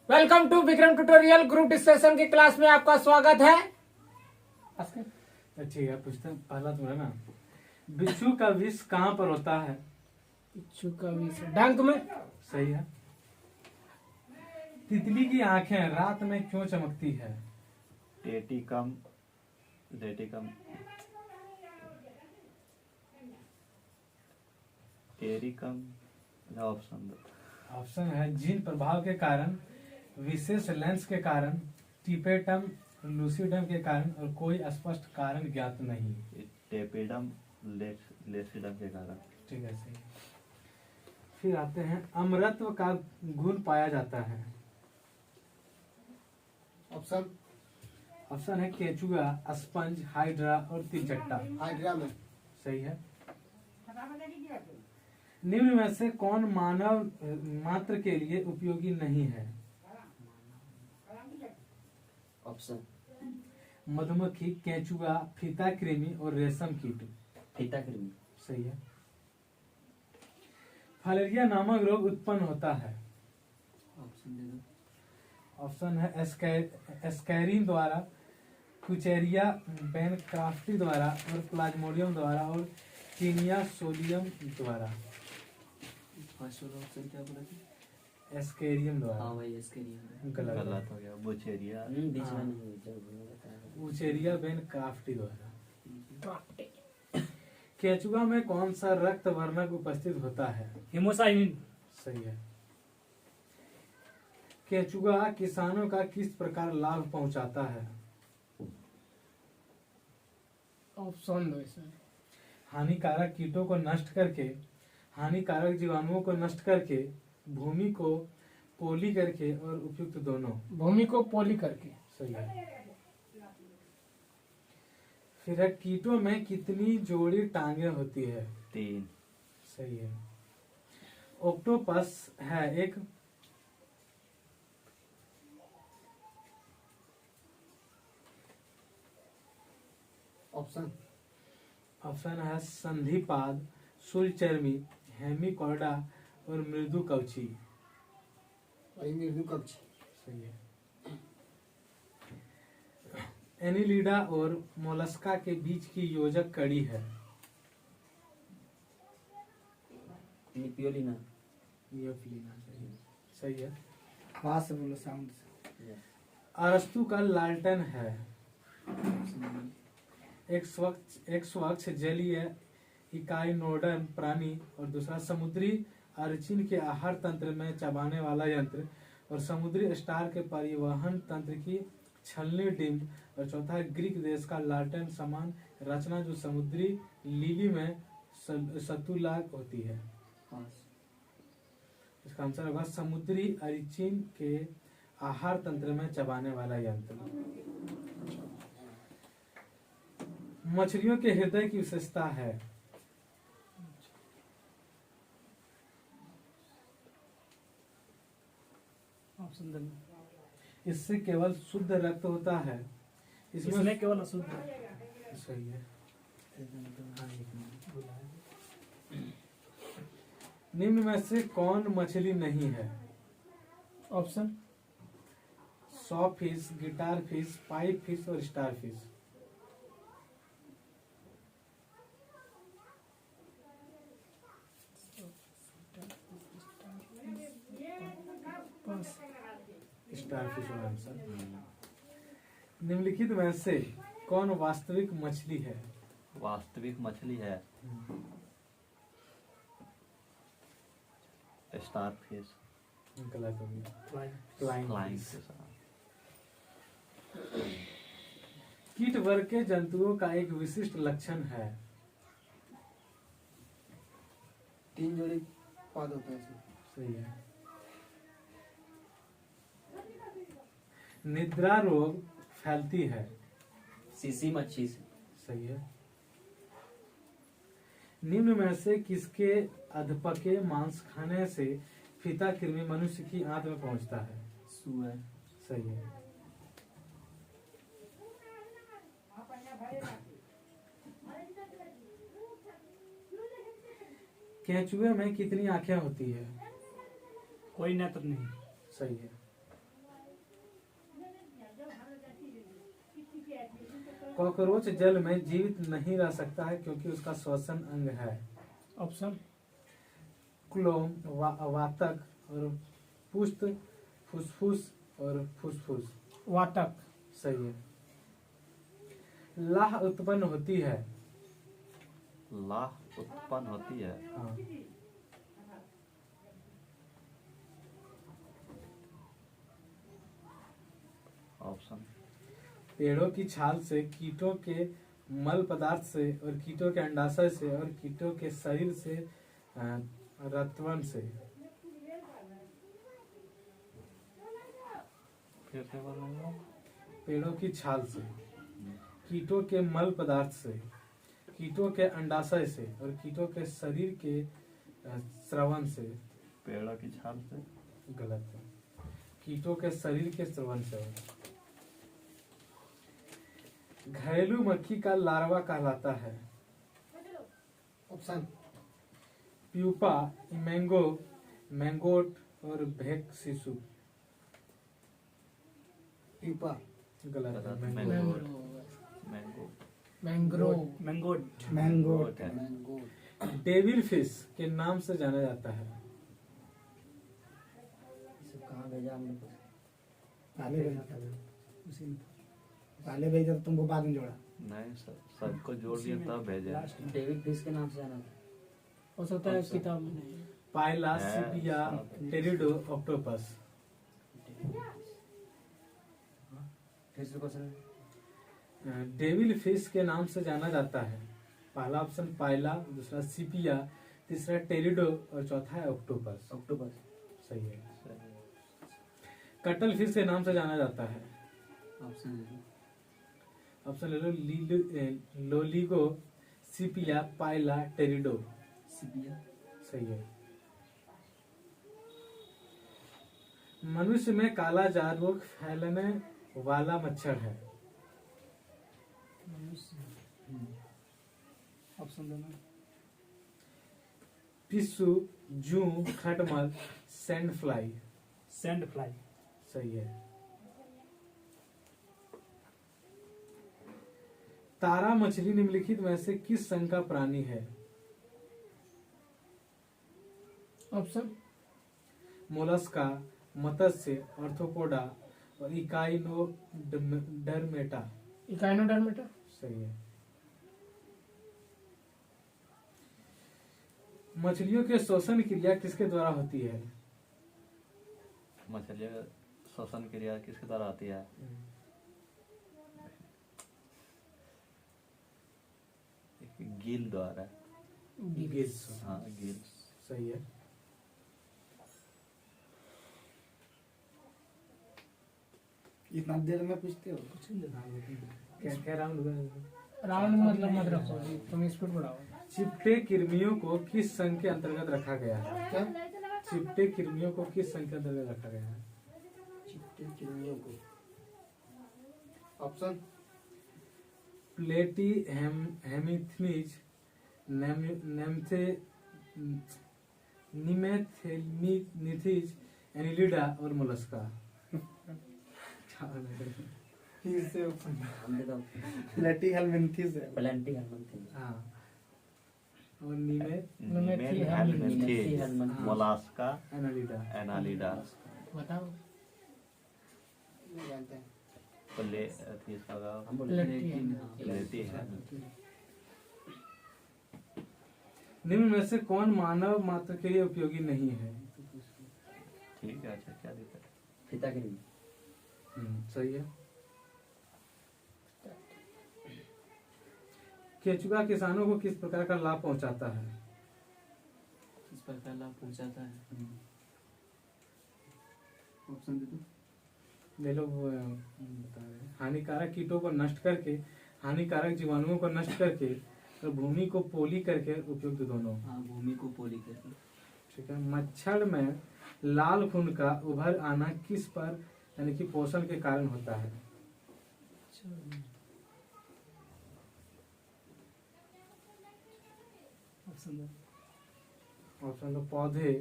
Welcome to Vikram tutorial. Group discussion की class में आपका स्वागत है। ठीक है, पूछते हैं पहला तुम्हारा ना, बिच्छू का विष कहाँ पर होता है? बिच्छू का विष डंक में। सही है। तितली की आंखें रात में क्यों चमकती है? टेटिकम रेटिकम टेरिकम ऑप्शन दो। ऑप्शन है जीन प्रभाव के कारण, विशेष लेंस के कारण, टिपेटम लूसिडम के कारण और कोई स्पष्ट कारण ज्ञात नहीं। टेपिडम लेसिडम के कारण। ठीक है, सही। फिर आते हैं, अमरत्व का गुण पाया जाता है। ऑप्शन है केचुआ, स्पंज, हाइड्रा और तिलचट्टा। हाइड्रा में। सही है। निम्न में से कौन मानव मात्र के लिए उपयोगी नहीं है? ऑप्शन मधुमक्खी, केंचुआ, फीता कृमि और रेशम कीट। फीता कृमि। सही है। फलेरिया नामक रोग उत्पन्न होता है। ऑप्शन दे दो। ऑप्शन है एस्कैरिन द्वारा, कुचेरिया बेनक्राफ्टी द्वारा और प्लाज्मोडियम द्वारा और कीनिया सोलियम द्वारा। फर्स्ट वाला ऑप्शन क्या बोला था? एस्केरियम द्वारा। हाँ भाई इसके लिए गलत हो गया। बुचेरिया बीच हाँ। में नहीं जब बताया। उचेरिया बेनक्राफ्टी द्वारा। केचुआ में कौन सा रक्त वर्णक उपस्थित होता है? हिमोसाइनिन। सही है। केचुआ किसानों का किस प्रकार लाभ पहुंचाता है? ऑप्शन दो इसमें। हानिकारक कीटों को नष्ट करके, हानिकारक जीवाणुओं को नष्ट करके, भूमि को पोली करके और उपयुक्त दोनों। भूमि को पोली करके। सही है। फिर है, कीटों में कितनी जोड़ी टांगे होती है? 3। सही है। ऑक्टोपस है एक ऑप्शन ऑप्शन है संधिपाद, शूलचर्मी, हेमिकॉर्डा और मृदु कवची। मृदु कवच। सही है। एनिलिडा और मोलस्का के बीच की योजक कड़ी है। निपियोलिना। नियोफिलिना। सही है। सही है। हाँ से बोलो साउंड से। अरस्तु का लालटेन है एक स्वच्छ जलीय इकाइनोडर्म प्राणी और दूसरा समुद्री अर्चिन के आहार तंत्र में चबाने वाला यंत्र और समुद्री स्टार के परिवहन तंत्र की छलनी डिम्ब और चौथा है ग्रीक देश का लालटेन समान रचना जो समुद्री लिली में सतुलाक होती है। इसका आंसर होगा समुद्री अर्चिन के आहार तंत्र में चबाने वाला यंत्र। मछलियों के हृदय की विशेषता है। ऑप्शन दो। इससे केवल शुद्ध रक्त होता है। इसमें केवल अशुद्ध। सही है। निम्न में से कौन मछली नहीं है? Option saw fish, guitar fish, pipe fish और स्टार फिश। स्टार फिश और आंसर। निम्नलिखित में से कौन वास्तविक मछली है? वास्तविक मछली है स्टार फिश। गलत होगी। Flying flying fish. कीट वर्ग के जंतुओं का एक विशिष्ट लक्षण है। 3 जोड़ी पाद होते हैं इसमें। सही है। निद्रा रोग फैलती है। सीसी मच्छी से। सही है। निम्न में से किसके अधपके मांस खाने से फीता कृमि मनुष्य की आंत में पहुंचता है? सुअर। सही है। केंचुए में कितनी आंखें होती है? कोई नेत्र नहीं। सही है। कॉकरोच जल में जीवित नहीं रह सकता है क्योंकि उसका श्वसन अंग है। ऑप्शन क्लोम, वातक और पुष्ट, फुसफुस और फुसफुस। वातक। सही है। लाह उत्पन्न होती है। लाह उत्पन्न होती है। हाँ। ऑप्शन पेड़ों की छाल से, कीटों के मल पदार्थ से और कीटों के अंडाशय से और कीटों के शरीर से, रत्वन से। फिर से बोलूंगा। पेड़ों की छाल से, कीटों के मल पदार्थ से, कीटों के अंडाशय से और कीटों के शरीर के स्रवन से। पेड़ों की छाल से। गलत है, कीटों के शरीर के स्रवन से। घरेलू मक्खी का लार्वा कहलाता है। ऑप्शन प्यूपा, मैंगो, मैंगोट और भेक शिशु। पीपा। गलत है, गलत, मैंगो। मैंगो। मैंग्रोव। मैंगोट। मैंगोट। है। मैंगोट। डेविल फिश के नाम से जाना जाता है। इसे कहाँ भेजा हमने? पहले भेजा था उसी में, पहले भेजा था तुमको, बाद में जोड़ा। नहीं सबको जोड़ दिए तब भेजे। डेविड फिश के नाम से जाना था। हो सकता है किताब में नहीं। पाइला, है, सिपिया, टेरिडो, ऑक्टोपस। फिर से क्वेश्चन। डेविल फिश के नाम से जाना जाता है। पहला ऑप्शन पाइला, दूसरा सिपिया, तीसरा टेरिडो और चौथा है ऑक्टोपस। ऑक्टोपस। सही है। कटल फिश के नाम से जाना जाता है। ऑप्शन ऑप्शन ले लो, लोलिगो, सिपिया, पाइला, टेरिडो। सिपिया। सही है। मनुष्य में काला जार रोग फैलने वाला मच्छर है। ऑप्शन देना। पिस्सू, जू, खटमल, सैंड फ्लाई। Sand fly. सही है। तारा मछली निम्नलिखित में से किस संघ का प्राणी है? ऑप्शन मोलस्का, मत्स्य, ऑर्थोपोडा और इकाइनोडर्मेटा। इकाइनोडर्मेटा। सही है। मछलियों के श्वसन क्रिया किसके द्वारा होती है? मछलियों का श्वसन क्रिया किसके द्वारा आती है? गिल द्वारा। गिल्स। हाँ गिल। सही है। इतना देर में पूछते हो कुछ नहीं। क्या क्या राउंड हुआ? राउंड मतलब मत रखो, तुम स्पीड बढ़ाओ। चिपटे कृमियों को किस संघ के अंतर्गत रखा गया है? क्या? चिपटे कृमियों को किस संघ के अंतर्गत रखा गया है? चिपटे चिड़ियों को। ऑप्शन प्लेटी, हेमिथनीज, नेम्थे, निमेथेलमिनिथीज, एनिलिडा और मोलस्का। फिर से ऑप्शन। हम दे दो। प्लेटी हेलमिंथीज है। प्लेंटी हेलमेंथी। हाँ। और निमे निमेथेलमिनिथीज, मोलास्का, एनालिडा। एनालिडा। बताओ। नहीं जानते हैं। प्ले अथी इसका हम बोले प्लेटी प्लेटी है। निम्न में से कौन मानव मात्र के लिए उपयोगी नहीं है? ठीक है। अच्छा क्या दिक्कत है? फीता गिरी। सही है। केचुआ किसानों को किस प्रकार का लाभ पहुंचाता है? किस प्रकार लाभ पहुंचाता है? ऑप्शन दे दो। ले लो, वो बता रहे हैं। हानिकारक कीटों को नष्ट करके, हानिकारक जीवाणुओं को नष्ट करके और भूमि को पोली करके उपयुक्त दोनों। हाँ, भूमि को पोली करके। ठीक है। मच्छर में लाल खून का उभर आना किस पर यानी कि पोषण के कारण होता है? ऑप्शन तो पौधे,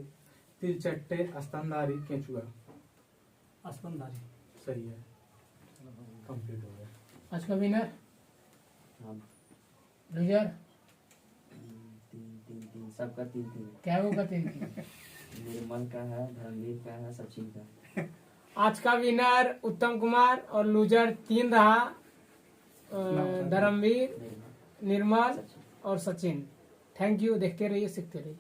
तिलचट्टे, स्तनधारी, केंचुआ। स्तनधारी। सही है। कंप्लीट हो गया। आज का विनर हाँ लूजर तीन तीन तीन सबका तीन तीन क्या होगा 3 निर्मल का है, धर्मवीर का है, सचिन का है। आज का विनर उत्तम कुमार और लूजर 3 रहा धर्मवीर, निर्मल सचिन। और सचिन। थैंक यू, देखते रहिए, सीखते रहिए।